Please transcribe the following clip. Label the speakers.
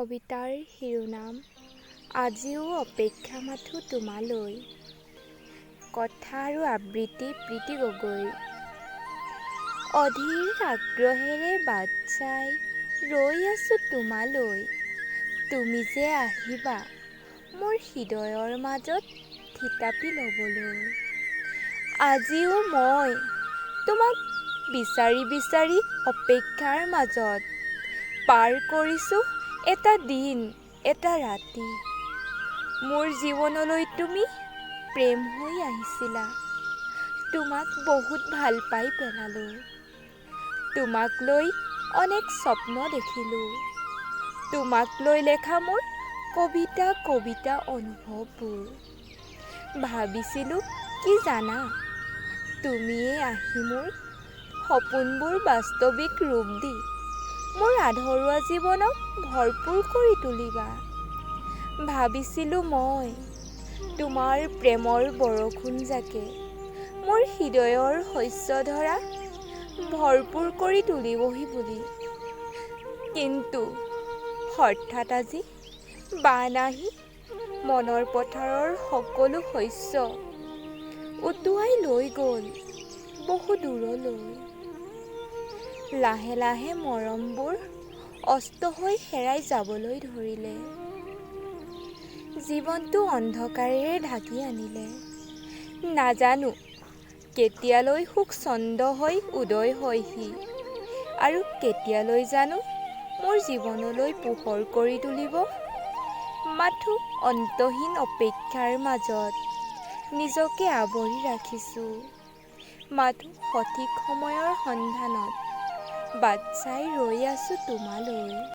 Speaker 1: কবিতাৰ শিৰোনাম আজিও অপেক্ষা মাথো তোমালৈ। কথা আৰু আবৃত্তি প্ৰীতি গগৈ। অধীৰ আগ্ৰহেৰে বাট চাই ৰৈ আছো তোমালৈ। তুমি যে আহিবা মোৰ হৃদয়ৰ মাজত থিতাপি ল'বলৈ। আজিও মই তোমাক বিচাৰি বিচাৰি অপেক্ষাৰ মাজত পাৰ কৰিছোঁ এটা দিন এটা ৰাতি। মোৰ জীৱনলৈ তুমি প্ৰেম হৈ আহিছিলা। তোমাক বহুত ভাল পাই পেলালোঁ। তোমাক লৈ অনেক স্বপ্ন দেখিলোঁ। তোমাক লৈ লেখা মোৰ কবিতা কবিতা অনুভৱবোৰ। ভাবিছিলোঁ কি জানা, তুমিয়ে আহি মোৰ সপোনবোৰ বাস্তৱিক ৰূপ দি মোৰ আধৰুৱা জীৱনক ভৰপূৰ কৰি তুলিবা। ভাবিছিলোঁ মই তোমাৰ প্ৰেমৰ বৰষুণ জাকে মোৰ হৃদয়ৰ শস্যধৰা ভৰপূৰ কৰি তুলিবহি বুলি। কিন্তু হঠাৎ আজি বান আহি মনৰ পথাৰৰ সকলো শস্য উটুৱাই লৈ গ'ল বহু দূৰলৈ। লাহে লাহে মৰমবোৰ অস্ত হৈ হেৰাই যাবলৈ ধৰিলে। জীৱনটো অন্ধকাৰেৰে ঢাকি আনিলে। নাজানো কেতিয়ালৈ সুখ চন্দ হৈ উদয় হয়হি আৰু কেতিয়ালৈ জানো মোৰ জীৱনলৈ পোহৰ কৰি তুলিব। মাথো অন্তহীন অপেক্ষাৰ মাজত নিজকে আৱৰি ৰাখিছোঁ। মাথো সঠিক সময়ৰ সন্ধানত বাট চাই ৰৈ আছো তোমালৈ।